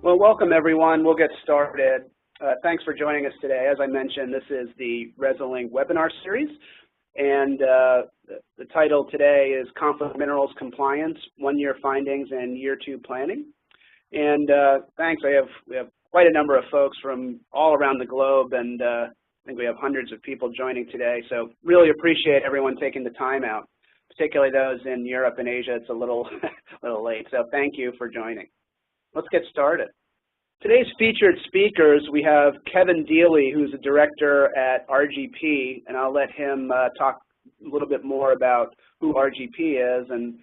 Well, welcome everyone. We'll get started. Thanks for joining us today. As I mentioned, this is the Resilinc webinar series, and the title today is Conflict Minerals Compliance, 1-Year Findings and Year 2 Planning. And thanks, we have quite a number of folks from all around the globe, and I think we have hundreds of people joining today, so really appreciate everyone taking the time out, particularly those in Europe and Asia. It's a little late, so thank you for joining. Let's get started. Today's featured speakers, we have Kevin Deely, who's a director at RGP, and I'll let him talk a little bit more about who RGP is, and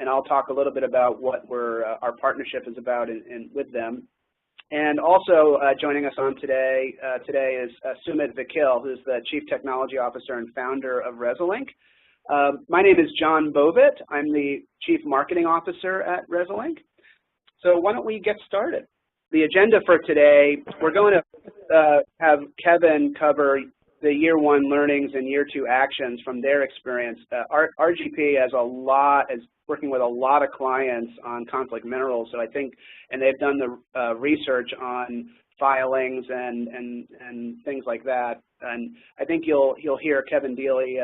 I'll talk a little bit about what our partnership is about with them. And also joining us on today is Sumit Vakil, who's the Chief Technology Officer and founder of Resilinc. My name is John Bovett. I'm the Chief Marketing Officer at Resilinc. So why don't we get started? The agenda for today, we're going to have Kevin cover the Year 1 learnings and Year 2 actions from their experience. RGP is working with a lot of clients on conflict minerals, so I think, and they've done the research on filings and things like that. And I think you'll hear Kevin Deely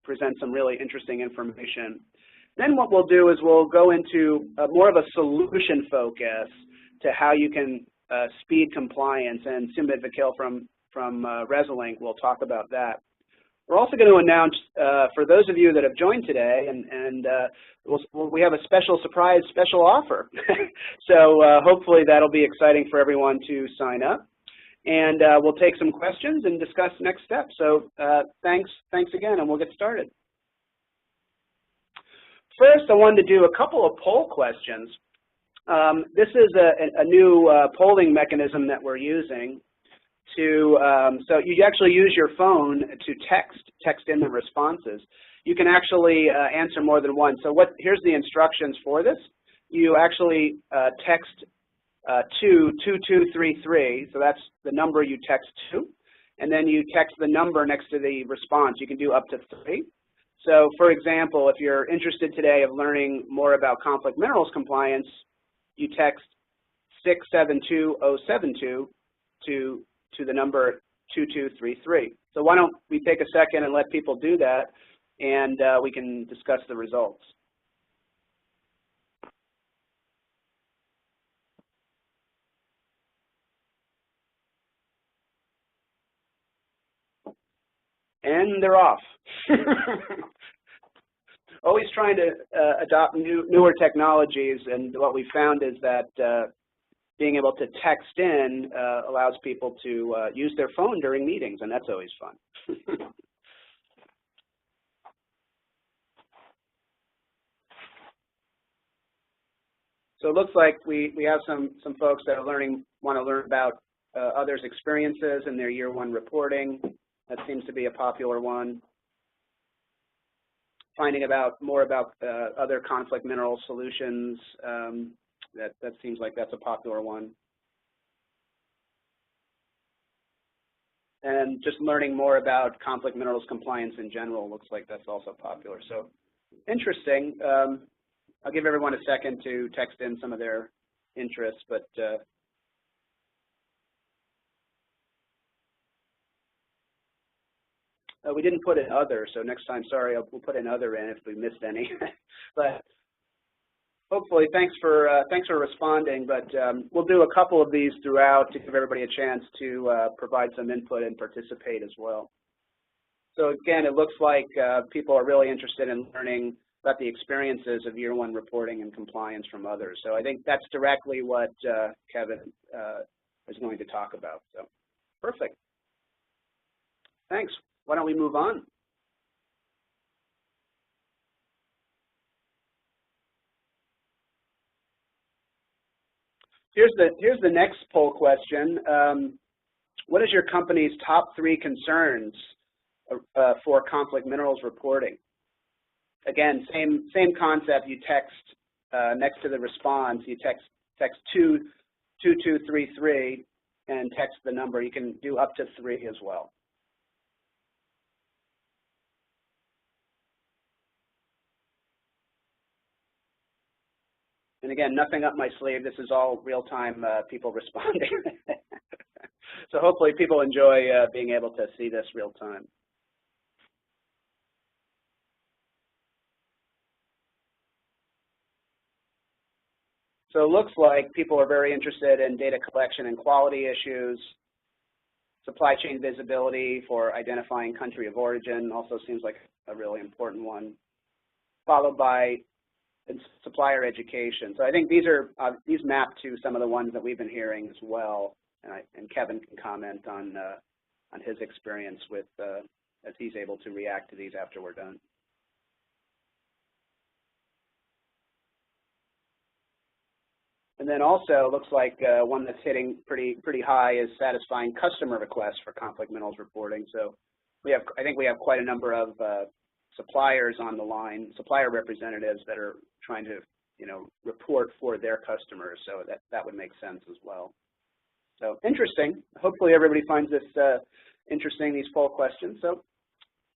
present some really interesting information. Then what we'll do is we'll go into more of a solution focus to how you can speed compliance, and Sumit Vakil from Resilinc will talk about that. We're also going to announce, for those of you that have joined today, and we have a special offer. So hopefully that'll be exciting for everyone to sign up. And we'll take some questions and discuss next steps. So thanks again, and we'll get started. First, I wanted to do a couple of poll questions. This is a new polling mechanism that we're using to, so you actually use your phone to text in the responses. You can actually answer more than one. So here's the instructions for this. You actually text to 2233, so that's the number you text to, and then you text the number next to the response. You can do up to 3. So for example, if you're interested today of learning more about conflict minerals compliance, you text 672072 to the number 2233. So why don't we take a second and let people do that, and we can discuss the results. And they're off. Always trying to adopt newer technologies, and what we found is that being able to text in allows people to use their phone during meetings, and that's always fun. So it looks like we have some folks that want to learn about others' experiences in their Year 1 reporting. That seems to be a popular one. Finding more about other conflict mineral solutions, that seems like that's a popular one. And just learning more about conflict minerals compliance in general looks like that's also popular. So interesting. I'll give everyone a second to text in some of their interests, but we didn't put in other, so next time, sorry, we'll put in other in if we missed any. But hopefully, thanks for responding. But we'll do a couple of these throughout to give everybody a chance to provide some input and participate as well. So again, it looks like people are really interested in learning about the experiences of Year 1 reporting and compliance from others. So I think that's directly what Kevin is going to talk about. So perfect. Thanks. Why don't we move on? Here's the next poll question. What is your company's top 3 concerns for conflict minerals reporting? Again, same concept. You text next to the response. You text 2233 and text the number. You can do up to 3 as well. And again, nothing up my sleeve. This is all real-time people responding. So hopefully people enjoy being able to see this real-time. So it looks like people are very interested in data collection and quality issues. Supply chain visibility for identifying country of origin also seems like a really important one, followed by supplier education. So I think these map to some of the ones that we've been hearing as well, and Kevin can comment on his experience with as he's able to react to these after we're done. And then also looks like one that's hitting pretty high is satisfying customer requests for conflict minerals reporting. So I think we have quite a number of suppliers on the line, supplier representatives that are trying to report for their customers. So that would make sense as well. So interesting. Hopefully everybody finds this interesting, these poll questions. So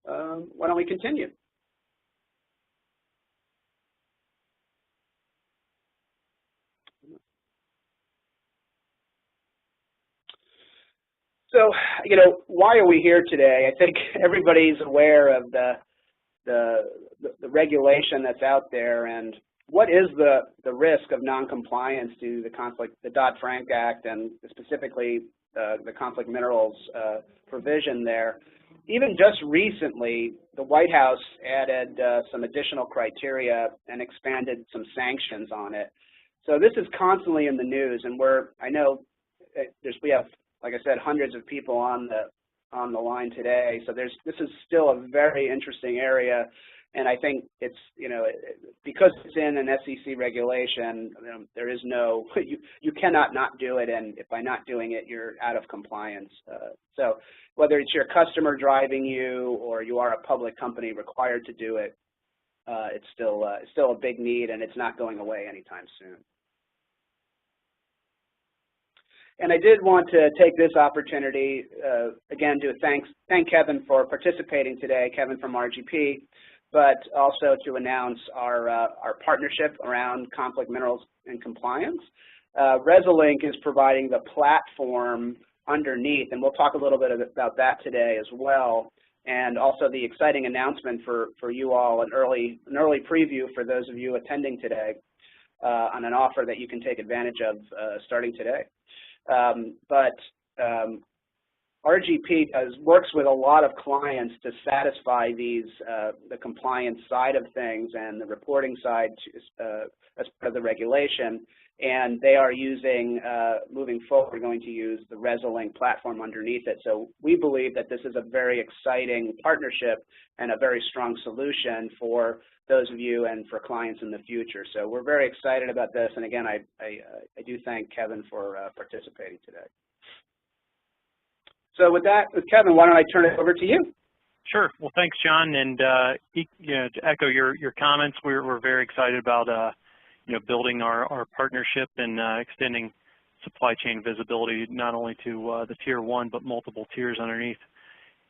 why don't we continue? So, why are we here today? I think everybody's aware of the regulation that's out there, and what is the risk of noncompliance to the Dodd-Frank Act, and specifically the conflict minerals provision there. Even just recently, the White House added some additional criteria and expanded some sanctions on it. So this is constantly in the news, and I know we have, like I said, hundreds of people on the line today. So this is still a very interesting area, and I think it's because it's in an SEC regulation, there is no you cannot not do it, and if by not doing it you're out of compliance. So whether it's your customer driving you or you are a public company required to do it, it's still a big need, and it's not going away anytime soon. And I did want to take this opportunity, again, to thank Kevin for participating today, Kevin from RGP, but also to announce our partnership around conflict minerals and compliance. Resilinc is providing the platform underneath, and we'll talk a little bit about that today as well, and also the exciting announcement for you all, an early preview for those of you attending today on an offer that you can take advantage of starting today. RGP works with a lot of clients to satisfy these the compliance side of things and the reporting side as part of the regulation, and they are using moving forward going to use the Resilinc platform underneath it. So we believe that this is a very exciting partnership and a very strong solution for those of you and for clients in the future. So we're very excited about this, and again, I do thank Kevin for participating today. So with that, Kevin, why don't I turn it over to you? Sure. Well, thanks, John. And to echo your comments, we're very excited about building our partnership and extending supply chain visibility not only to the tier 1 but multiple tiers underneath.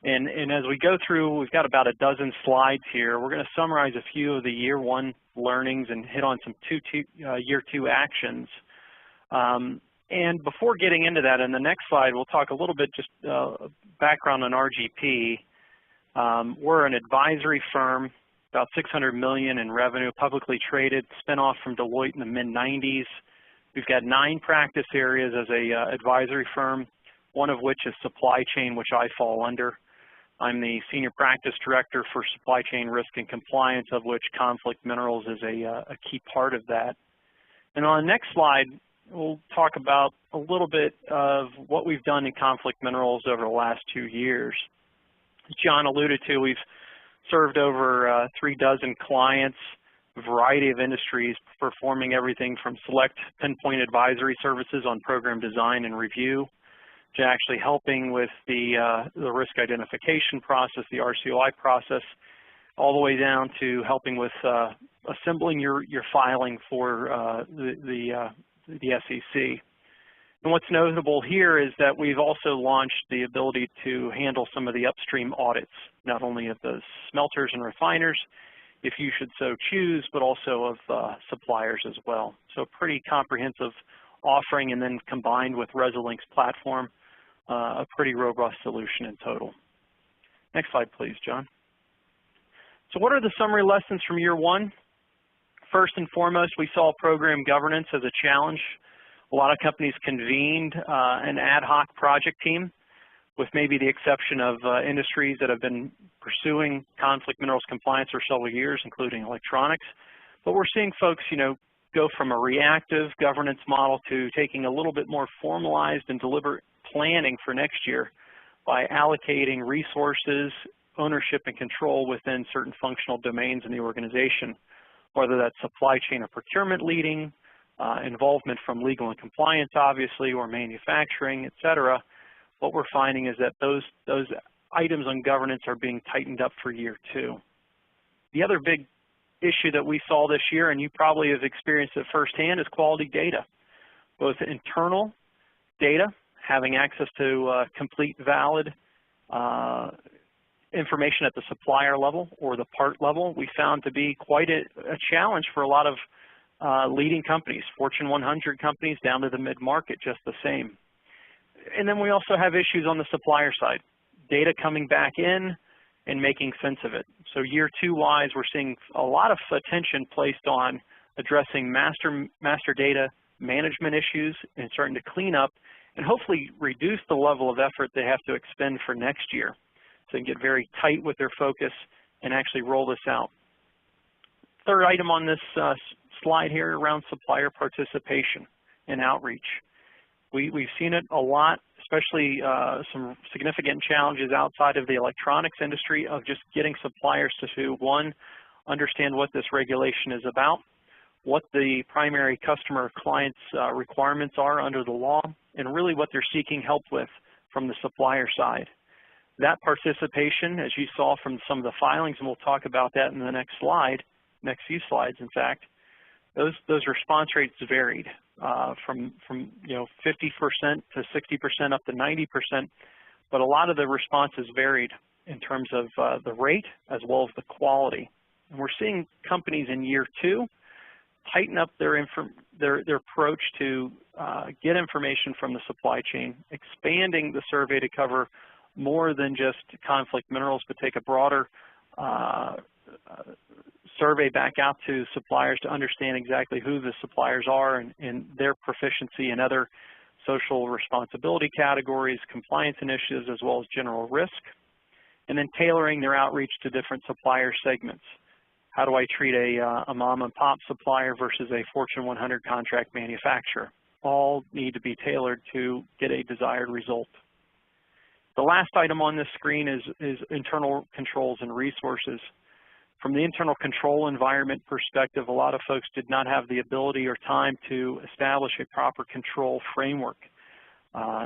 And as we go through, we've got about a dozen slides here. We're going to summarize a few of the year 1 learnings and hit on some year 2 actions. And before getting into that, in the next slide, we'll talk a little bit just background on RGP. We're an advisory firm, about $600 million in revenue, publicly traded, spin off from Deloitte in the mid-90s. We've got 9 practice areas as a advisory firm, one of which is supply chain, which I fall under. I'm the Senior Practice Director for Supply Chain Risk and Compliance, of which conflict minerals is a key part of that. And on the next slide, we'll talk about a little bit of what we've done in conflict minerals over the last 2 years. As John alluded to, we've served over 36 clients, a variety of industries, performing everything from select pinpoint advisory services on program design and review, to actually helping with the risk identification process, the RCOI process, all the way down to helping with assembling your filing for the SEC. And what's notable here is that we've also launched the ability to handle some of the upstream audits, not only of the smelters and refiners, if you should so choose, but also of suppliers as well. So pretty comprehensive offering, and then combined with Resilinc's platform, a pretty robust solution in total. Next slide, please, John. So what are the summary lessons from year one? First and foremost, we saw program governance as a challenge. A lot of companies convened an ad hoc project team, with maybe the exception of industries that have been pursuing conflict minerals compliance for several years, including electronics. But we're seeing folks, go from a reactive governance model to taking a little bit more formalized and deliberate planning for next year by allocating resources, ownership, and control within certain functional domains in the organization, whether that's supply chain or procurement leading, involvement from legal and compliance, obviously, or manufacturing, et cetera. What we're finding is that those items on governance are being tightened up for year two. The other big issue that we saw this year, and you probably have experienced it firsthand, is quality data. Both internal data, having access to complete, valid information at the supplier level or the part level, we found to be quite a challenge for a lot of leading companies, Fortune 100 companies down to the mid-market, just the same. And then we also have issues on the supplier side, data coming back in and making sense of it. So year two-wise, we're seeing a lot of attention placed on addressing master data management issues and starting to clean up and hopefully reduce the level of effort they have to expend for next year, so they can get very tight with their focus and actually roll this out. Third item on this slide here around supplier participation and outreach. We've seen it a lot, especially some significant challenges outside of the electronics industry of just getting suppliers to, one, understand what this regulation is about, what the primary customer client's requirements are under the law, and really what they're seeking help with from the supplier side. That participation, as you saw from some of the filings, and we'll talk about that in the next slide, next few slides, in fact, those response rates varied from 50% to 60% up to 90%, but a lot of the responses varied in terms of the rate as well as the quality. And we're seeing companies in year two tighten up their approach to get information from the supply chain, expanding the survey to cover more than just conflict minerals, but take a broader survey back out to suppliers to understand exactly who the suppliers are and their proficiency in other social responsibility categories, compliance initiatives, as well as general risk, and then tailoring their outreach to different supplier segments. How do I treat a mom and pop supplier versus a Fortune 100 contract manufacturer? All need to be tailored to get a desired result. The last item on this screen is internal controls and resources. From the internal control environment perspective, a lot of folks did not have the ability or time to establish a proper control framework.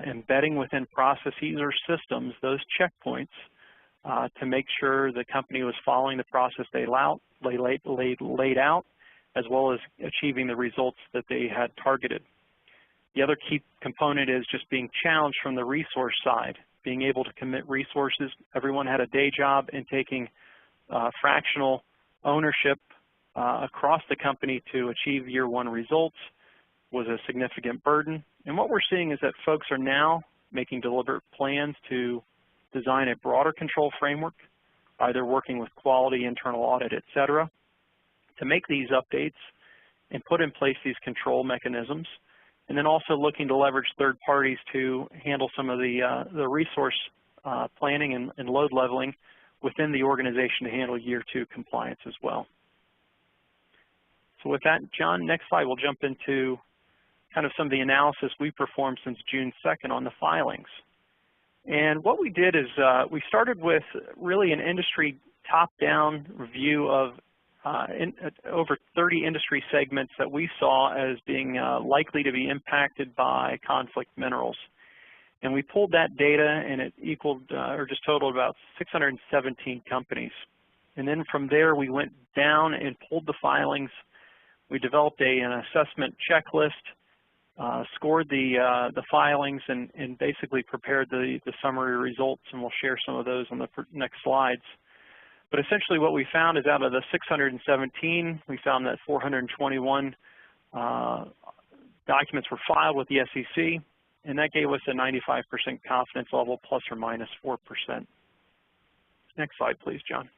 Embedding within processes or systems those checkpoints to make sure the company was following the process they laid out, as well as achieving the results that they had targeted. The other key component is just being challenged from the resource side, being able to commit resources. Everyone had a day job, and taking fractional ownership across the company to achieve year one results was a significant burden. And what we're seeing is that folks are now making deliberate plans to design a broader control framework, either working with quality, internal audit, et cetera, to make these updates and put in place these control mechanisms, and then also looking to leverage third parties to handle some of the resource planning and load leveling within the organization to handle year two compliance as well. So with that, John, next slide, we'll jump into kind of some of the analysis we performed since June 2nd on the filings. And what we did is we started with really an industry top-down review of over 30 industry segments that we saw as being likely to be impacted by conflict minerals. And we pulled that data, and it equaled or just totaled about 617 companies. And then from there, we went down and pulled the filings. We developed an assessment checklist, scored the filings, and basically prepared the summary results, and we'll share some of those on the next slides. But essentially what we found is out of the 617, we found that 421 documents were filed with the SEC, and that gave us a 95% confidence level, plus or minus 4%. Next slide, please, John.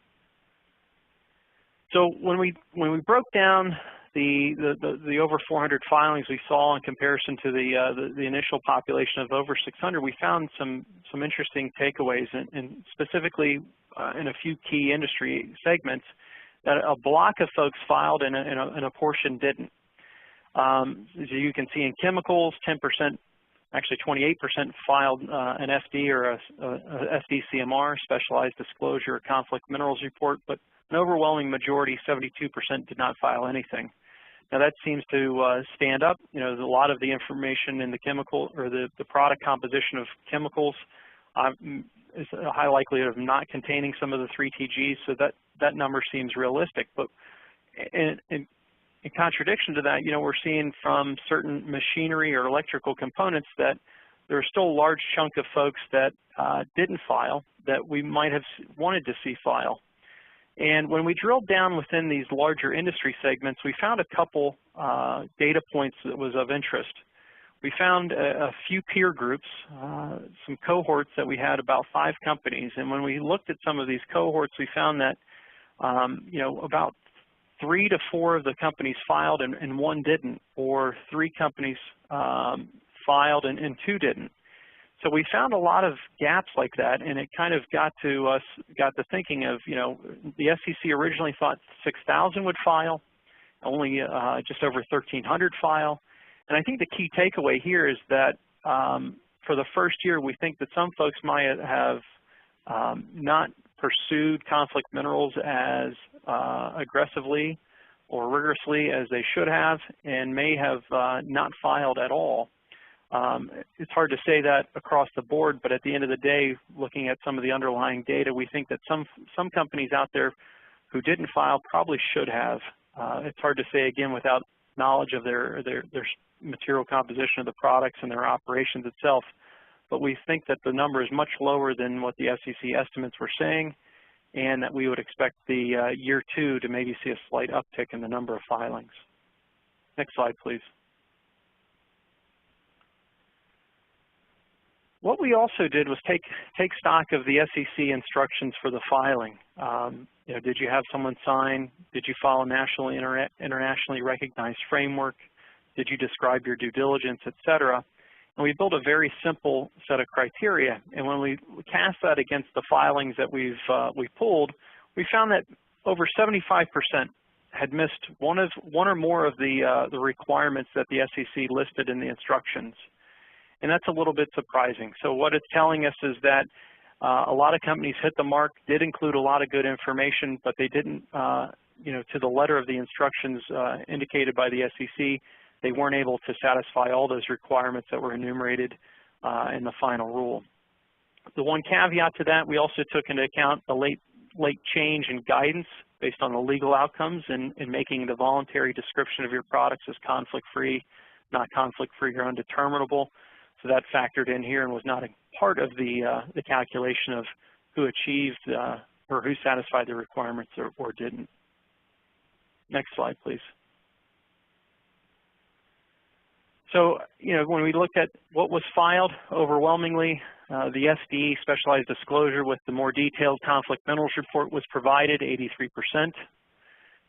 So when we broke down the over 400 filings we saw in comparison to the initial population of over 600, we found some interesting takeaways, and specifically in a few key industry segments that a block of folks filed and a portion didn't. As you can see in chemicals, 10%, actually 28% filed an FD or a FDCMR, Specialized Disclosure or Conflict Minerals Report, but an overwhelming majority, 72%, did not file anything. Now that seems to stand up. You know, a lot of the information in the chemical or the product composition of chemicals is a high likelihood of not containing some of the 3 TGs, so that number seems realistic. But in contradiction to that, you know, we're seeing from certain machinery or electrical components that there's still a large chunk of folks that didn't file that we might have wanted to see file. And when we drilled down within these larger industry segments, we found a couple data points that was of interest. We found a few peer groups, some cohorts that we had about 5 companies, and when we looked at some of these cohorts, we found that you know, about 3 to 4 of the companies filed and 1 didn't, or 3 companies filed and 2 didn't. So we found a lot of gaps like that, and it kind of got to thinking of, you know, the SEC originally thought 6,000 would file, only just over 1,300 file. And I think the key takeaway here is that for the first year, we think that some folks might have not pursued conflict minerals as aggressively or rigorously as they should have, and may have not filed at all. It's hard to say that across the board, but at the end of the day, looking at some of the underlying data, we think that some companies out there who didn't file probably should have. It's hard to say, again, without knowledge of their material composition of the products and their operations itself, but we think that the number is much lower than what the SEC estimates were saying, and that we would expect the year 2 to maybe see a slight uptick in the number of filings. Next slide, please. What we also did was take stock of the SEC instructions for the filing. You know, did you have someone sign? Did you follow nationally, internationally recognized framework? Did you describe your due diligence, et cetera? And we built a very simple set of criteria. And when we cast that against the filings that we've pulled, we found that over 75% had missed one or more of the requirements that the SEC listed in the instructions. And that's a little bit surprising. So what it's telling us is that a lot of companies hit the mark, did include a lot of good information, but they didn't, you know, to the letter of the instructions indicated by the SEC, they weren't able to satisfy all those requirements that were enumerated in the final rule. The one caveat to that, we also took into account the late change in guidance based on the legal outcomes in making the voluntary description of your products as conflict-free, not conflict-free or undeterminable. So that factored in here and was not a part of the calculation of who achieved or who satisfied the requirements or didn't. Next slide, please. So, you know, when we looked at what was filed, overwhelmingly, the SDE, Specialized Disclosure, with the more detailed conflict minerals report was provided, 83%.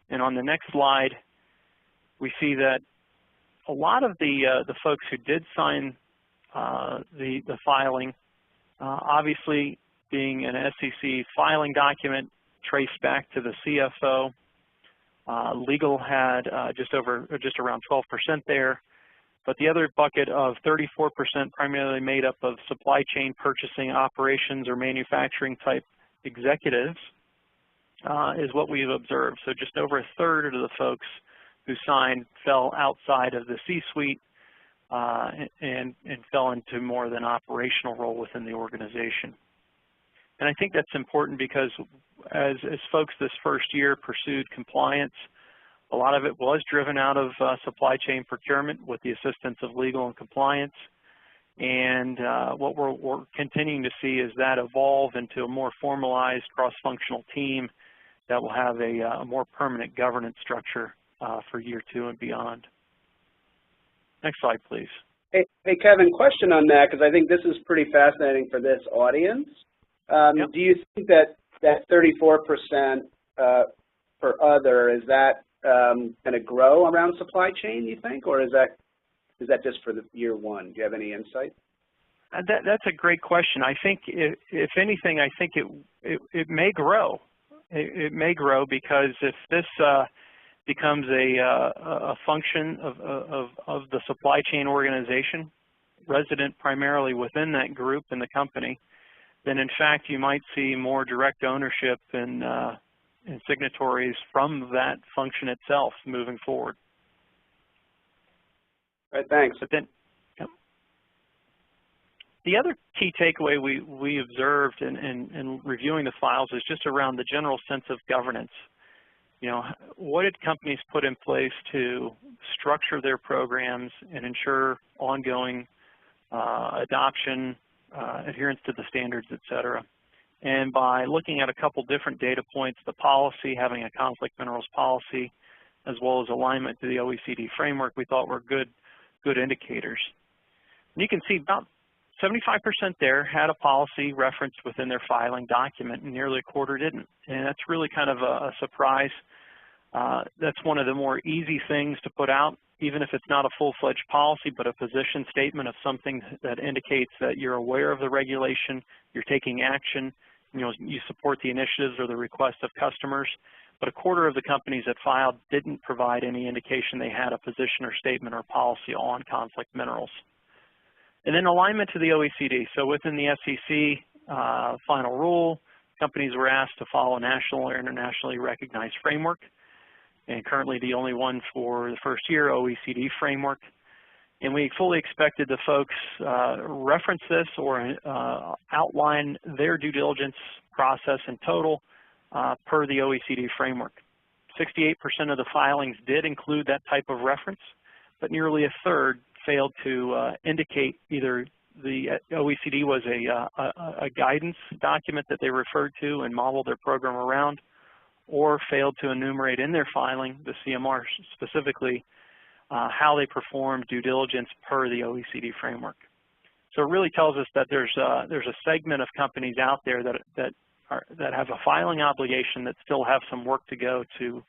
And on the next slide, we see that a lot of the folks who did sign the filing, obviously being an SEC filing document traced back to the CFO. Legal had just around 12% there, but the other bucket of 34% primarily made up of supply chain, purchasing, operations, or manufacturing type executives is what we've observed. So just over a third of the folks who signed fell outside of the C-suite and fell into more of an operational role within the organization. And I think that's important because as folks this first year pursued compliance, a lot of it was driven out of supply chain procurement with the assistance of legal and compliance. And what we're continuing to see is that evolve into a more formalized cross-functional team that will have a more permanent governance structure for year 2 and beyond. Next slide, please. Hey, Kevin, question on that, because I think this is pretty fascinating for this audience. Yep. Do you think that 34% for other, is that going to grow around supply chain, you think, or is that just for the year 1? Do you have any insight? That's a great question. I think, if anything, I think it may grow. It may grow because if this becomes a function of the supply chain organization, resident primarily within that group in the company, then in fact you might see more direct ownership and signatories from that function itself moving forward. All right, thanks. But then, yep. The other key takeaway we observed in reviewing the files is just around the general sense of governance. You know, what did companies put in place to structure their programs and ensure ongoing adoption, adherence to the standards, et cetera? And by looking at a couple different data points, the policy, having a conflict minerals policy, as well as alignment to the OECD framework, we thought were good indicators. And you can see about 75% there had a policy referenced within their filing document, and nearly a quarter didn't. And that's really kind of a surprise. That's one of the more easy things to put out, even if it's not a full-fledged policy, but a position statement of something that indicates that you're aware of the regulation, you're taking action, you support the initiatives or the requests of customers. But a quarter of the companies that filed didn't provide any indication they had a position or statement or policy on conflict minerals. And then alignment to the OECD. So within the SEC final rule, companies were asked to follow a national or internationally recognized framework, and currently the only one for the first year, OECD framework. And we fully expected the folks reference this or outline their due diligence process in total per the OECD framework. 68% of the filings did include that type of reference, but nearly a third failed to indicate either the OECD was a guidance document that they referred to and modeled their program around, or failed to enumerate in their filing, the CMR specifically, how they performed due diligence per the OECD framework. So it really tells us that there's a segment of companies out there that have a filing obligation that still have some work to go to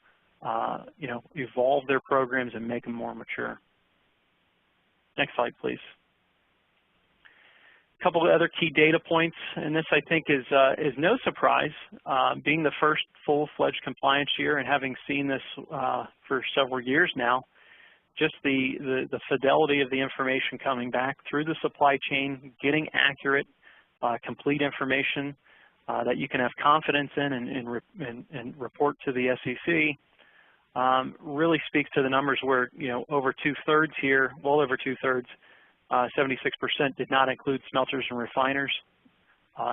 evolve their programs and make them more mature. Next slide, please. A couple of other key data points, and this I think is no surprise, being the first full-fledged compliance year and having seen this for several years now. Just the fidelity of the information coming back through the supply chain, getting accurate, complete information that you can have confidence in and report to the SEC really speaks to the numbers where, over 2/3 here, well over 2/3, 76% did not include smelters and refiners.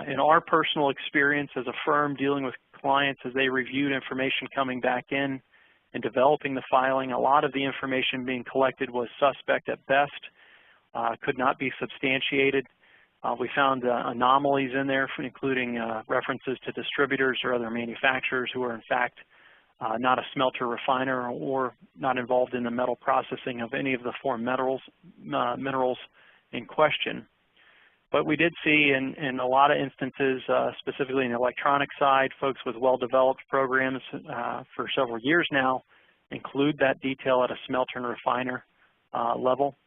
In our personal experience as a firm dealing with clients as they reviewed information coming back in and developing the filing, a lot of the information being collected was suspect at best, could not be substantiated. We found anomalies in there, including references to distributors or other manufacturers who are in fact not a smelter refiner or not involved in the metal processing of any of the 4 minerals in question. But we did see in a lot of instances, specifically in the electronic side, folks with well-developed programs for several years now include that detail at a smelter and refiner level.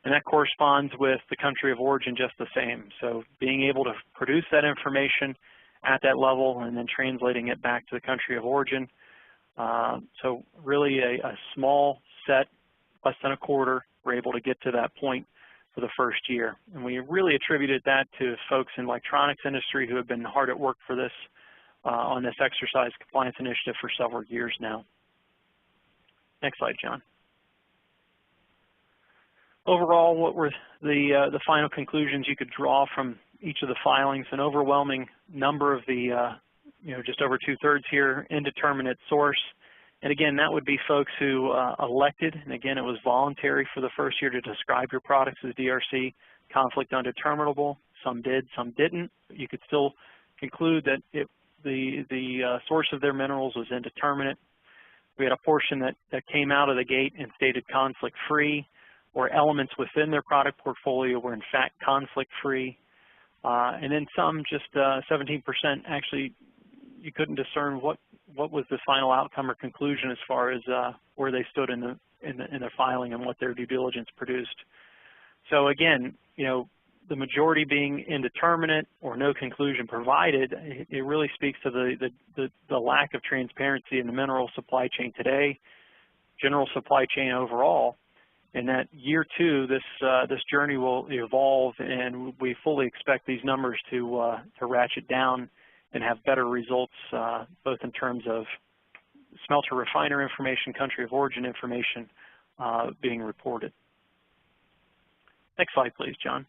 And that corresponds with the country of origin just the same. So being able to produce that information at that level and then translating it back to the country of origin. So really a small set, less than a quarter, were able to get to that point for the first year. And we really attributed that to folks in the electronics industry who have been hard at work for this, on this exercise compliance initiative for several years now. Next slide, John. Overall, what were the final conclusions you could draw from each of the filings? An overwhelming number of the, just over 2/3 here, indeterminate source. And again, that would be folks who elected, and again, it was voluntary for the first year to describe your products as DRC, conflict undeterminable. Some did, some didn't. You could still conclude that the source of their minerals was indeterminate. We had a portion that came out of the gate and stated conflict-free, or elements within their product portfolio were in fact conflict-free. And then some, just 17%, actually you couldn't discern what was the final outcome or conclusion as far as where they stood in the filing and what their due diligence produced. So again, the majority being indeterminate or no conclusion provided, it really speaks to the lack of transparency in the mineral supply chain today, general supply chain overall, and that year two, this journey will evolve, and we fully expect these numbers to ratchet down and have better results, both in terms of smelter refiner information, country of origin information being reported. Next slide, please, John.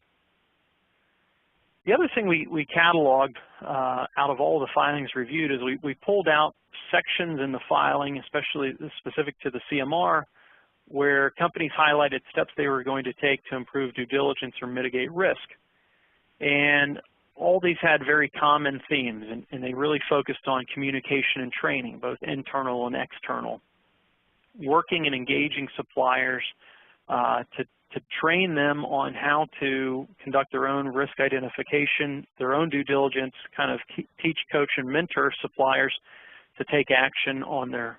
The other thing we cataloged out of all the filings reviewed is we pulled out sections in the filing, especially specific to the CMR, where companies highlighted steps they were going to take to improve due diligence or mitigate risk. And all these had very common themes, and they really focused on communication and training, both internal and external. Working and engaging suppliers to train them on how to conduct their own risk identification, their own due diligence, kind of teach, coach, and mentor suppliers to take action on their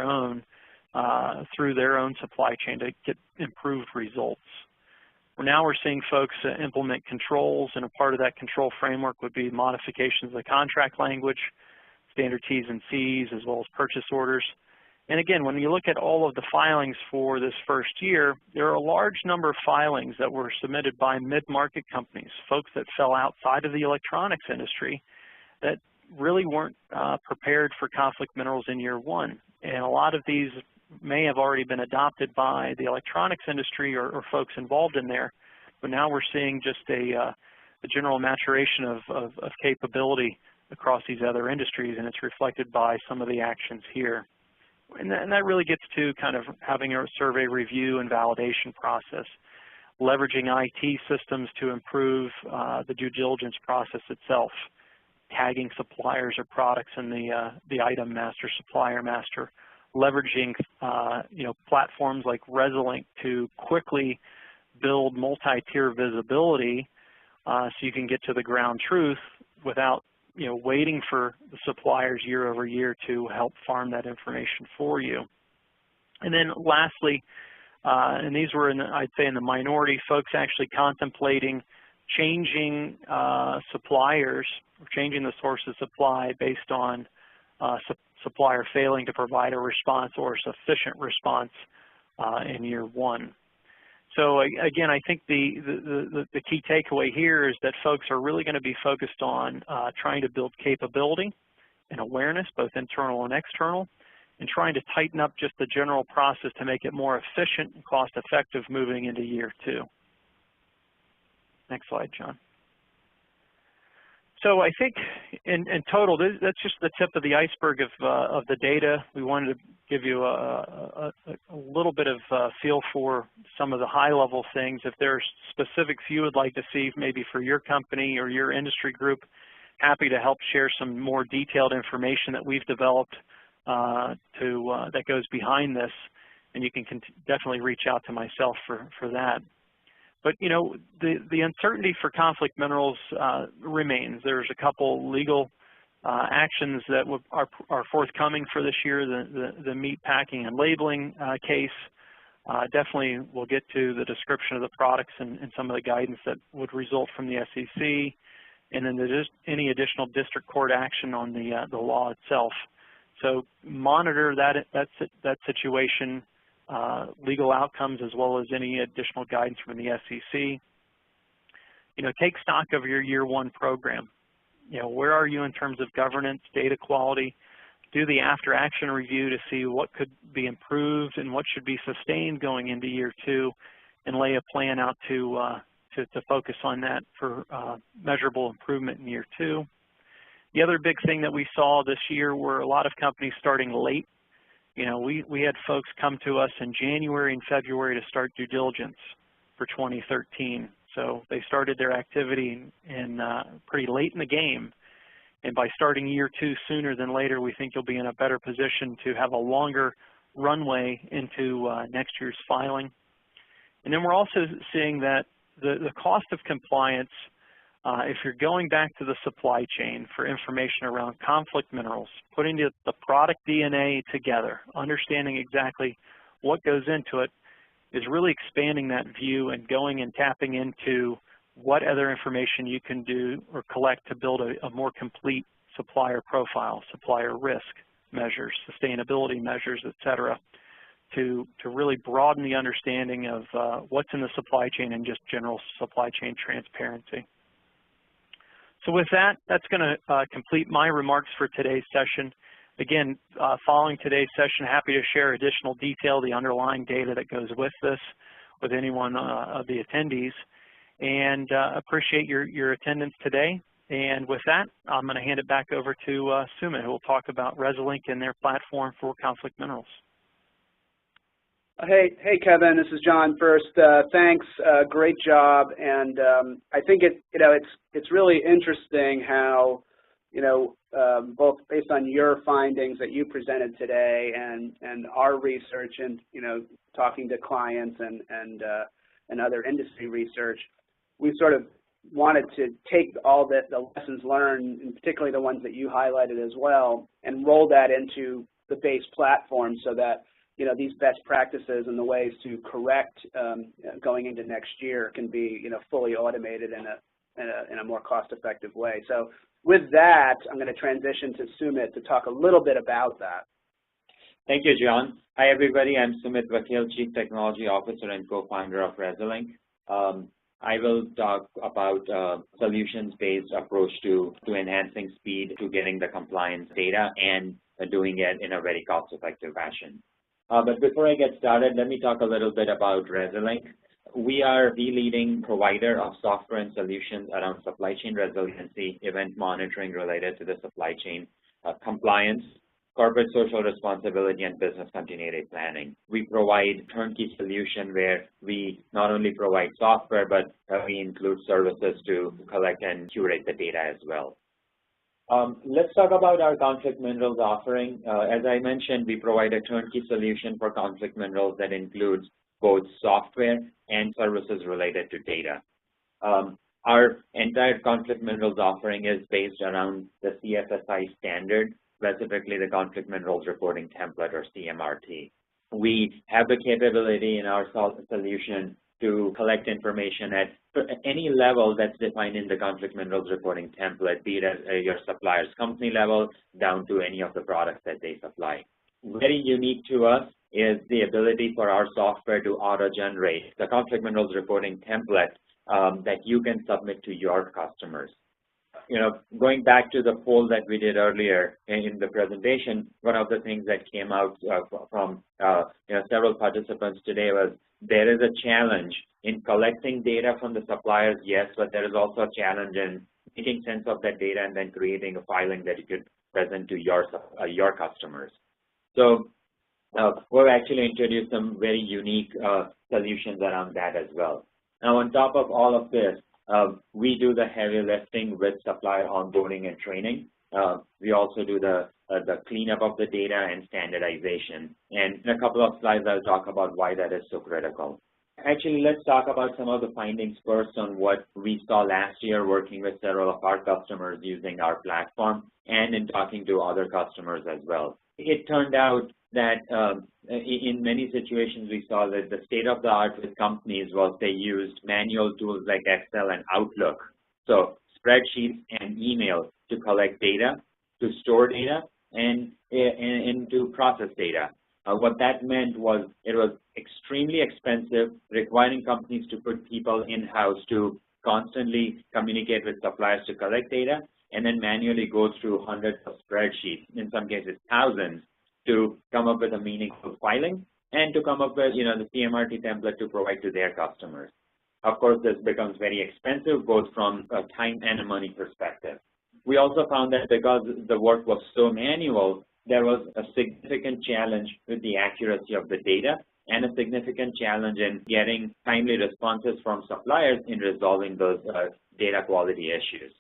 own through their own supply chain to get improved results. Now we're seeing folks implement controls, and a part of that control framework would be modifications of the contract language, standard T's and C's, as well as purchase orders. And again, when you look at all of the filings for this first year, there are a large number of filings that were submitted by mid-market companies, folks that fell outside of the electronics industry that really weren't prepared for conflict minerals in year one. And a lot of these may have already been adopted by the electronics industry or folks involved in there, but now we're seeing just a general maturation of capability across these other industries, and it's reflected by some of the actions here. And that really gets to kind of having a survey review and validation process, leveraging IT systems to improve the due diligence process itself, tagging suppliers or products in the item master, supplier master, leveraging platforms like Resilinc to quickly build multi-tier visibility so you can get to the ground truth without waiting for the suppliers year over year to help farm that information for you. And then lastly, and these were, I'd say in the minority, folks actually contemplating changing suppliers, or changing the source of supply based on supplier failing to provide a response or a sufficient response in year one. So again, I think the key takeaway here is that folks are really going to be focused on trying to build capability and awareness, both internal and external, and trying to tighten up just the general process to make it more efficient and cost-effective moving into year two. Next slide, John. So I think in total, that's just the tip of the iceberg of the data. We wanted to give you a little bit of feel for some of the high-level things. If there's specifics you would like to see maybe for your company or your industry group, happy to help share some more detailed information that we've developed that goes behind this, and you can definitely reach out to myself for that. But the uncertainty for conflict minerals remains. There's a couple legal actions that are forthcoming for this year. The meat packing and labeling case. Definitely we'll get to the description of the products and some of the guidance that would result from the SEC, and then there's any additional district court action on the law itself. So monitor that situation. Legal outcomes, as well as any additional guidance from the SEC. Take stock of your year one program. Where are you in terms of governance, data quality? Do the after action review to see what could be improved and what should be sustained going into year two, and lay a plan out to focus on that for measurable improvement in year two. The other big thing that we saw this year were a lot of companies starting late. We had folks come to us in January and February to start due diligence for 2013. So they started their activity in pretty late in the game. And by starting year 2 sooner than later, we think you'll be in a better position to have a longer runway into next year's filing. And then we're also seeing that the cost of compliance, if you're going back to the supply chain for information around conflict minerals, putting the product DNA together, understanding exactly what goes into it, is really expanding that view and going and tapping into what other information you can do or collect to build a more complete supplier profile, supplier risk measures, sustainability measures, et cetera, to really broaden the understanding of what's in the supply chain and just general supply chain transparency. So with that, that's going to complete my remarks for today's session. Again, following today's session, happy to share additional detail, the underlying data that goes with this, with anyone of the attendees, and appreciate your attendance today. And with that, I'm going to hand it back over to Sumit, who will talk about Resilinc and their platform for conflict minerals. Hey, Kevin. This is John. First, thanks. Great job. And I think it's really interesting how both based on your findings that you presented today and our research and talking to clients and other industry research, we sort of wanted to take all the lessons learned, and particularly the ones that you highlighted as well, and roll that into the base platform so that these best practices and the ways to correct going into next year can be fully automated in a more cost-effective way. So with that, I'm going to transition to Sumit to talk a little bit about that. Thank you, John. Hi, everybody. I'm Sumit Vakil, Chief Technology Officer and co-founder of Resilinc. I will talk about a solutions-based approach to enhancing speed to getting the compliance data and doing it in a very cost-effective fashion. But before I get started, let me talk a little bit about Resilinc. We are the leading provider of software and solutions around supply chain resiliency, event monitoring related to the supply chain, compliance, corporate social responsibility, and business continuity planning. We provide turnkey solution where we not only provide software, but we include services to collect and curate the data as well. Let's talk about our conflict minerals offering. As I mentioned, we provide a turnkey solution for conflict minerals that includes both software and services related to data. Our entire conflict minerals offering is based around the CFSI standard, specifically the Conflict Minerals Reporting Template, or CMRT. We have the capability in our solution to collect information at any level that's defined in the Conflict Minerals Reporting Template, be it at your supplier's company level down to any of the products that they supply. Very unique to us is the ability for our software to auto-generate the Conflict Minerals Reporting Template that you can submit to your customers. Going back to the poll that we did earlier in the presentation, one of the things that came out from several participants today was there is a challenge in collecting data from the suppliers, yes, but there is also a challenge in making sense of that data and then creating a filing that you could present to your customers. So we've actually introduced some very unique solutions around that as well. Now, on top of all of this, we do the heavy lifting with supplier onboarding and training. We also do the cleanup of the data and standardization. And in a couple of slides, I'll talk about why that is so critical. Actually, let's talk about some of the findings first on what we saw last year working with several of our customers using our platform and in talking to other customers as well. It turned out that in many situations we saw that the state of the art with companies was they used manual tools like Excel and Outlook, so spreadsheets and email to collect data, to store data, and to process data. What that meant was it was extremely expensive, requiring companies to put people in-house to constantly communicate with suppliers to collect data, and then manually go through hundreds of spreadsheets, in some cases thousands, to come up with a meaningful filing and to come up with the CMRT template to provide to their customers. Of course, this becomes very expensive, both from a time and a money perspective. We also found that because the work was so manual, there was a significant challenge with the accuracy of the data and a significant challenge in getting timely responses from suppliers in resolving those data quality issues.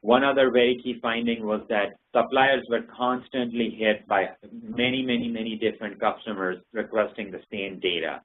One other very key finding was that suppliers were constantly hit by many different customers requesting the same data.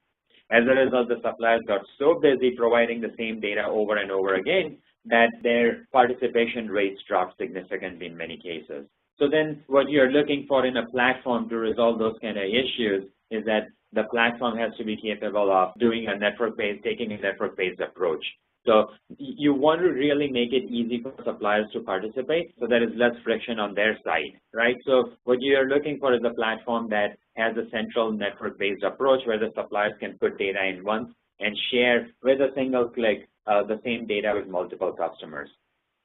As a result, the suppliers got so busy providing the same data over and over again that their participation rates dropped significantly in many cases. So then what you're looking for in a platform to resolve those kind of issues is that the platform has to be capable of taking a network-based approach. So you want to really make it easy for suppliers to participate so there is less friction on their side, right? So what you're looking for is a platform that has a central network-based approach where the suppliers can put data in once and share with a single click the same data with multiple customers.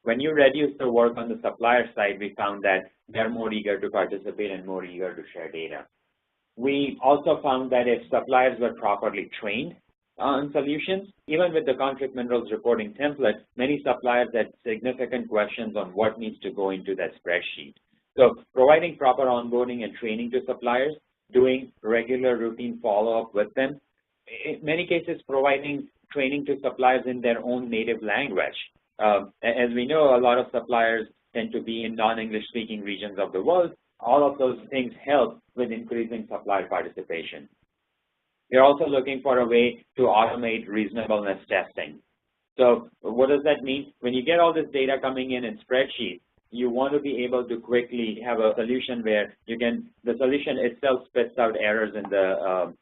When you reduce the work on the supplier side, we found that they're more eager to participate and more eager to share data. We also found that if suppliers were properly trained on solutions, even with the conflict minerals reporting template, many suppliers had significant questions on what needs to go into that spreadsheet. So providing proper onboarding and training to suppliers, doing regular routine follow-up with them, in many cases providing training to suppliers in their own native language. As we know, a lot of suppliers tend to be in non-English speaking regions of the world. All of those things help with increasing supplier participation. We're also looking for a way to automate reasonableness testing. So what does that mean? When you get all this data coming in spreadsheets, you want to be able to quickly have a solution where the solution itself spits out errors in the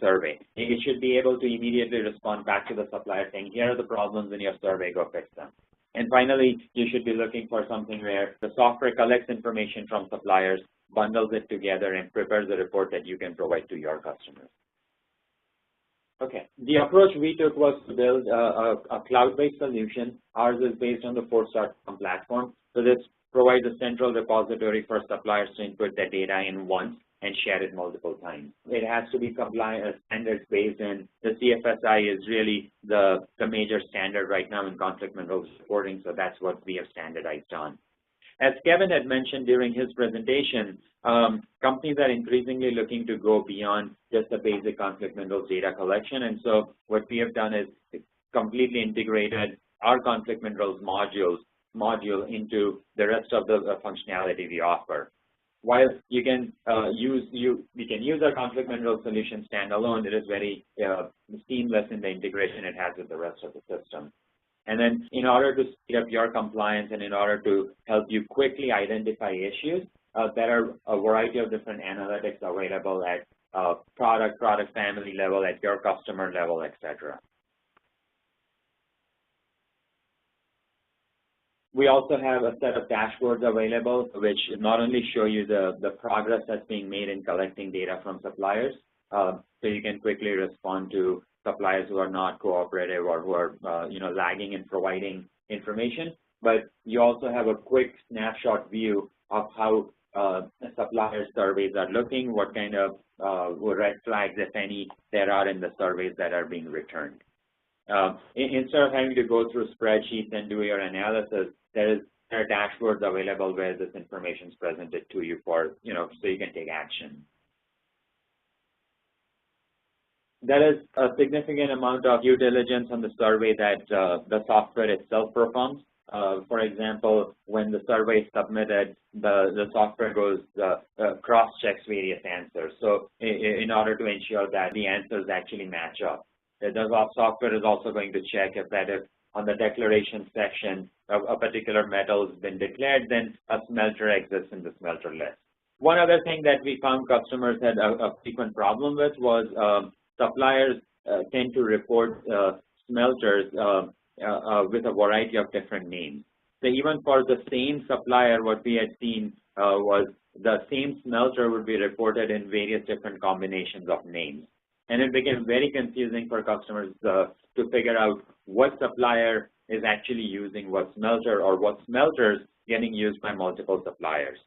survey. It should be able to immediately respond back to the supplier saying, here are the problems in your survey, go fix them. And finally, you should be looking for something where the software collects information from suppliers, bundles it together, and prepares a report that you can provide to your customers. Okay, the approach we took was to build a cloud-based solution. Ours is based on the Force.com platform. So this provides a central repository for suppliers to input their data in once and share it multiple times. It has to be compliant, standards-based, and the CFSI is really the major standard right now in conflict minerals reporting, so that's what we have standardized on. As Kevin had mentioned during his presentation, companies are increasingly looking to go beyond just the basic conflict minerals data collection, and so what we have done is completely integrated our conflict minerals module into the rest of the functionality we offer. While we can use our conflict minerals solution standalone, it is very seamless in the integration it has with the rest of the system. And then in order to speed up your compliance and in order to help you quickly identify issues, there are a variety of different analytics available at product family level, at your customer level, etc. We also have a set of dashboards available which not only show you the progress that's being made in collecting data from suppliers, so you can quickly respond to suppliers who are not cooperative or who are lagging in providing information, but you also have a quick snapshot view of how supplier surveys are looking, what kind of red flags, if any, there are in the surveys that are being returned. Instead of having to go through spreadsheets and do your analysis, there are dashboards available where this information is presented to you so you can take action. There is a significant amount of due diligence on the survey that the software itself performs. For example, when the survey is submitted, the software cross-checks various answers. So in order to ensure that the answers actually match up. The software is also going to check if on the declaration section a particular metal has been declared, then a smelter exists in the smelter list. One other thing that we found customers had a frequent problem with was suppliers tend to report smelters with a variety of different names. So even for the same supplier, what we had seen was the same smelter would be reported in various different combinations of names. And it became very confusing for customers to figure out what supplier is actually using what smelter or what smelters getting used by multiple suppliers.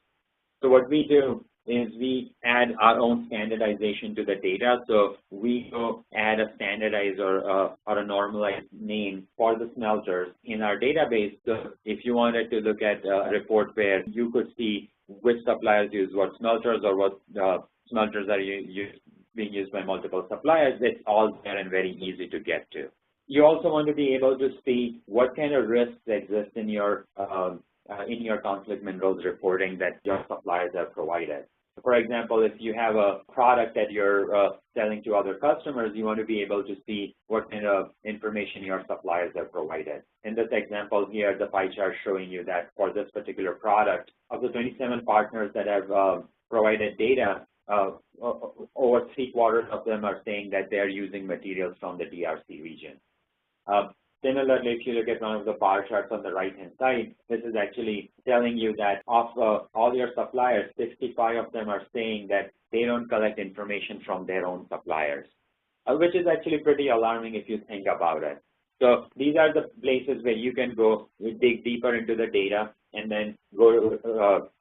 So what we do is we add our own standardization to the data. So we go add a standardized or a normalized name for the smelters in our database. So if you wanted to look at a report where you could see which suppliers use what smelters or what smelters are being used by multiple suppliers, it's all there and very easy to get to. You also want to be able to see what kind of risks exist in your conflict minerals reporting that your suppliers have provided. For example, if you have a product that you're selling to other customers, you want to be able to see what kind of information your suppliers have provided. In this example here, the pie chart showing you that for this particular product, of the 27 partners that have provided data, over 3/4 of them are saying that they're using materials from the DRC region. Similarly, if you look at one of the bar charts on the right-hand side, this is actually telling you that of all your suppliers, 65 of them are saying that they don't collect information from their own suppliers, which is actually pretty alarming if you think about it. So these are the places where you can go dig deeper into the data and then go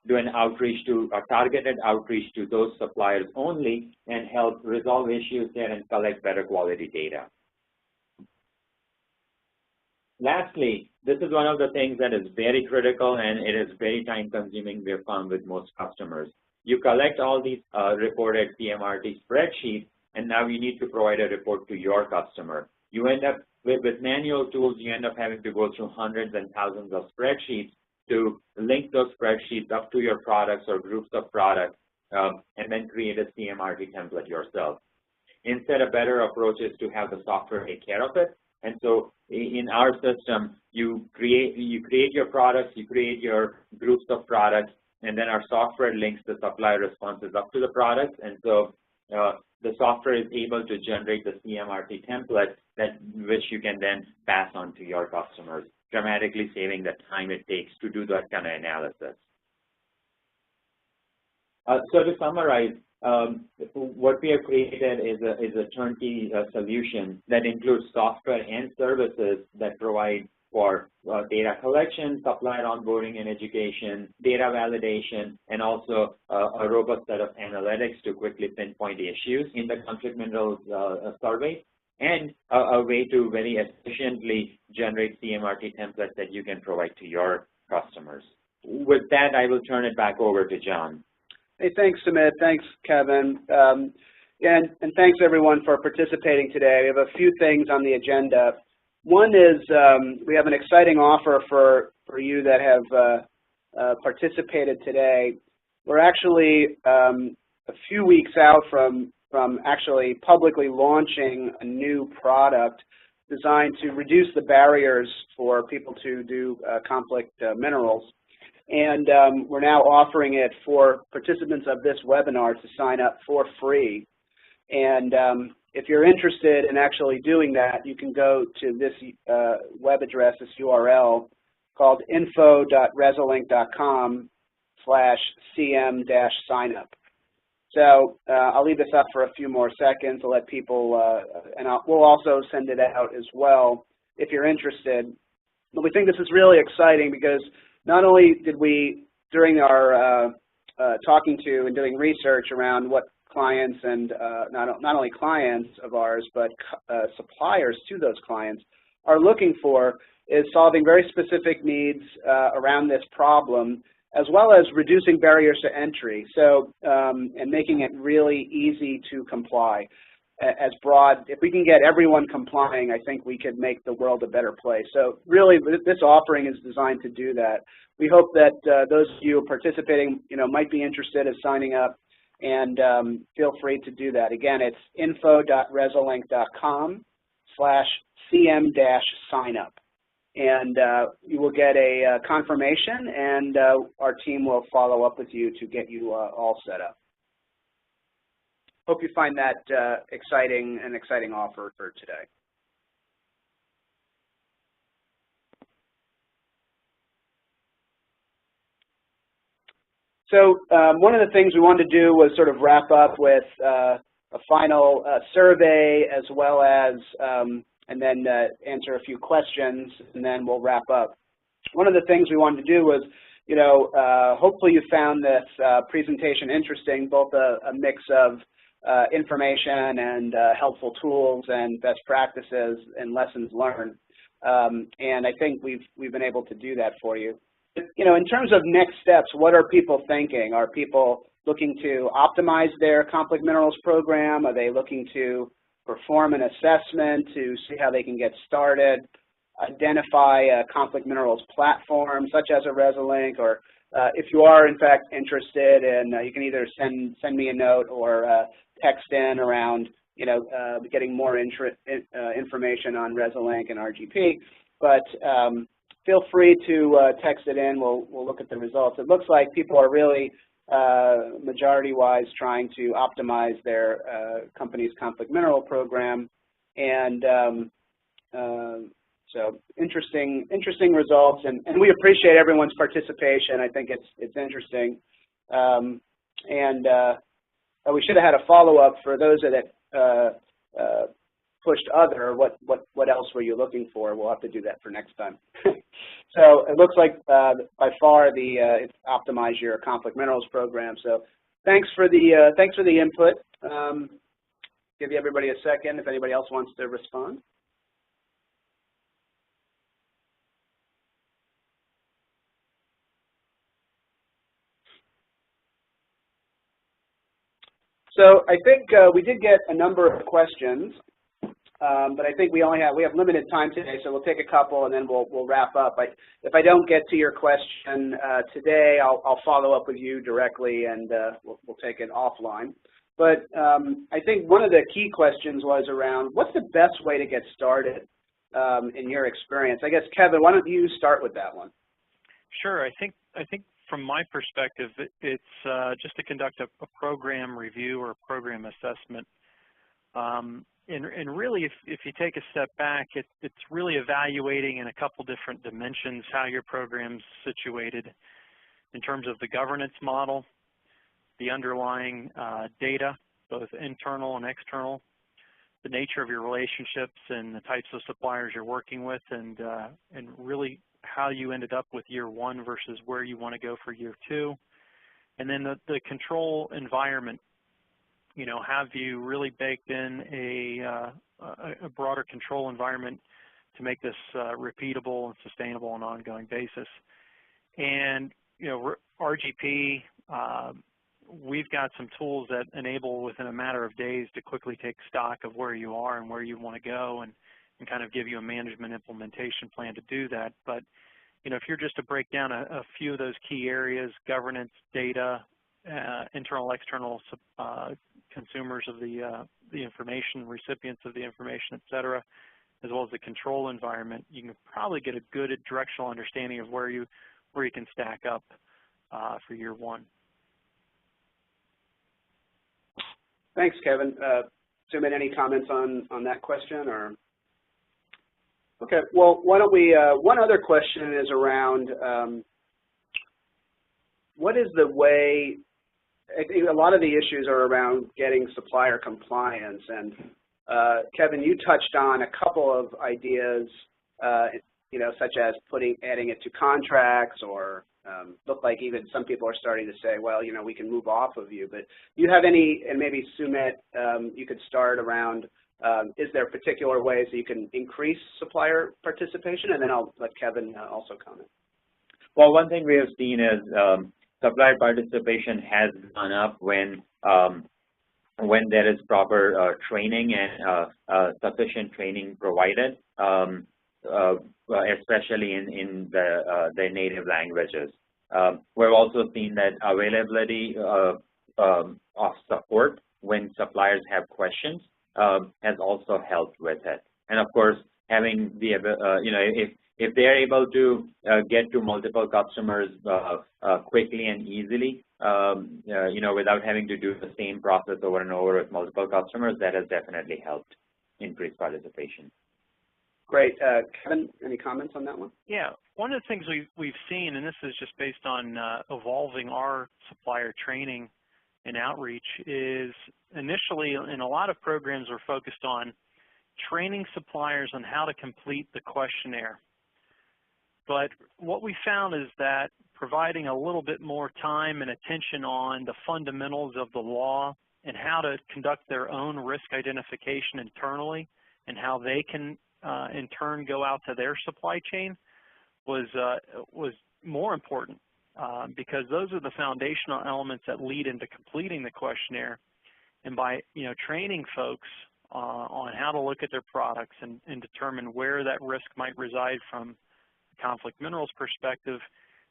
do an outreach to a targeted outreach to those suppliers only and help resolve issues there and collect better quality data. Lastly, this is one of the things that is very critical and it is very time consuming, we have found with most customers. You collect all these reported CMRT spreadsheets and now you need to provide a report to your customer. You end up with manual tools, you end up having to go through hundreds and thousands of spreadsheets to link those spreadsheets up to your products or groups of products and then create a CMRT template yourself. Instead, a better approach is to have the software take care of it. And so in our system, you create your products, you create your groups of products, and then our software links the supplier responses up to the products. And so the software is able to generate the CMRT template which you can then pass on to your customers, dramatically saving the time it takes to do that kind of analysis. So to summarize, what we have created is a turnkey solution that includes software and services that provide for data collection, supplier onboarding and education, data validation, and also a robust set of analytics to quickly pinpoint issues in the conflict minerals survey, and a way to very efficiently generate CMRT templates that you can provide to your customers. With that, I will turn it back over to John. Hey, thanks, Sumit. Thanks, Kevin. And thanks, everyone, for participating today. We have a few things on the agenda. One is we have an exciting offer for you that have participated today. We're actually a few weeks out from actually publicly launching a new product designed to reduce the barriers for people to do conflict minerals. And we're now offering it for participants of this webinar to sign up for free. And if you're interested in actually doing that, you can go to this web address, this URL called info.resilinc.com/cm-signup. So I'll leave this up for a few more seconds to let people, we'll also send it out as well if you're interested. But we think this is really exciting because not only did we, during our talking to and doing research around what clients and not only clients of ours, but suppliers to those clients are looking for, is solving very specific needs around this problem, as well as reducing barriers to entry, so and making it really easy to comply. As broad, if we can get everyone complying, I think we could make the world a better place. So really, this offering is designed to do that. We hope that those of you participating, might be interested in signing up, and feel free to do that. Again, it's info.resilinc.com/cm-signup. And you will get a confirmation, and our team will follow up with you to get you all set up. Hope you find that an exciting offer for today. So one of the things we wanted to do was sort of wrap up with a final survey, as well as and then answer a few questions, and then we'll wrap up. One of the things we wanted to do was, hopefully you found this presentation interesting, both a mix of information and helpful tools and best practices and lessons learned. And I think we've been able to do that for you. In terms of next steps, what are people thinking? Are people looking to optimize their conflict minerals program? Are they looking to perform an assessment to see how they can get started, identify a conflict minerals platform such as a Resilinc, or if you are in fact interested, and you can either send me a note or text in around getting more information on Resilinc and RGP. But feel free to text it in. We'll look at the results. It looks like people are really majority-wise trying to optimize their company's conflict mineral program, and so interesting results, and we appreciate everyone's participation. I think it's interesting, and we should have had a follow-up for those that pushed other. What else were you looking for? We'll have to do that for next time. So it looks like by far it's optimize your conflict minerals program. So thanks for the input. Give everybody a second if anybody else wants to respond. So I think we did get a number of questions, but I think we have limited time today, so we'll take a couple and then we'll wrap up. If I don't get to your question today, I'll follow up with you directly, and we'll take it offline. But I think one of the key questions was around what's the best way to get started in your experience. I guess, Kevin, why don't you start with that one? Sure. I think from my perspective, it's just to conduct a program review or a program assessment. And really, if you take a step back, it's really evaluating in a couple different dimensions how your program's situated in terms of the governance model, the underlying data, both internal and external, the nature of your relationships and the types of suppliers you're working with, and really how you ended up with year one versus where you want to go for year two. And then the control environment. Have you really baked in a broader control environment to make this repeatable and sustainable on an ongoing basis? And, RGP, we've got some tools that enable within a matter of days to quickly take stock of where you are and where you want to go, and kind of give you a management implementation plan to do that. But, if you're just to break down a few of those key areas, governance, data, internal, external consumers of the information, recipients of the information, et cetera, as well as the control environment, you can probably get a good directional understanding of where you can stack up for year one. Thanks, Kevin. Sumit, any comments on that question? Or okay, well, why don't we? One other question is around what is the way. I think a lot of the issues are around getting supplier compliance, and Kevin, you touched on a couple of ideas, such as adding it to contracts, or look like even some people are starting to say, well, we can move off of you. But do you have any, and maybe Sumit, you could start around, is there particular ways that you can increase supplier participation? And then I'll let Kevin also comment. Well, one thing we have seen is supplier participation has gone up when there is proper training and sufficient training provided, especially in the native languages. We've also seen that availability of support when suppliers have questions has also helped with it. And of course, having the if they are able to get to multiple customers quickly and easily, without having to do the same process over and over with multiple customers, that has definitely helped increase participation. Great. Kevin, any comments on that one? Yeah. One of the things we've seen, and this is just based on evolving our supplier training and outreach, is initially in a lot of programs we're focused on training suppliers on how to complete the questionnaire. But what we found is that providing a little bit more time and attention on the fundamentals of the law and how to conduct their own risk identification internally and how they can in turn go out to their supply chain was more important because those are the foundational elements that lead into completing the questionnaire. And by training folks on how to look at their products and determine where that risk might reside from a conflict minerals perspective,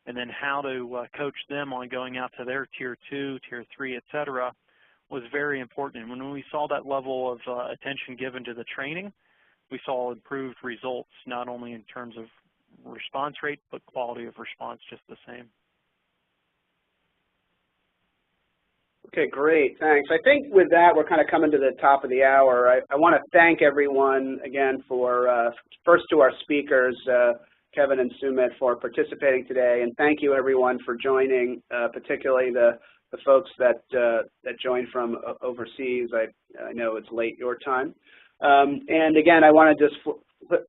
and then how to coach them on going out to their tier 2, tier 3, et cetera, was very important. And when we saw that level of attention given to the training, we saw improved results, not only in terms of response rate, but quality of response just the same. Okay, great, thanks. I think with that, we're kind of coming to the top of the hour. I want to thank everyone again for, first to our speakers, Kevin and Sumit, for participating today, and thank you everyone for joining, particularly the folks that joined from overseas. I know it's late your time. And again, I want to just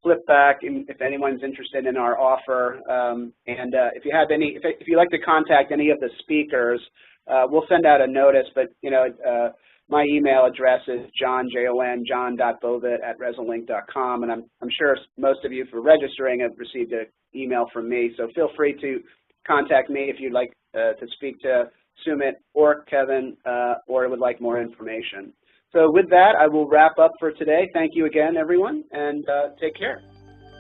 flip back if anyone's interested in our offer, and if you have any, if you'd like to contact any of the speakers, we'll send out a notice, but my email address is john.bovit@resilinc.com, and I'm sure most of you for registering have received an email from me, so feel free to contact me if you'd like to speak to Sumit or Kevin or would like more information. So with that, I will wrap up for today. Thank you again, everyone, and take care.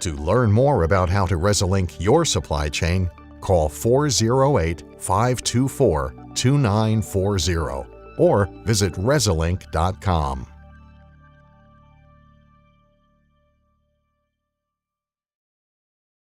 To learn more about how to Resilinc your supply chain, call 408-524-2940 or visit Resilinc.com.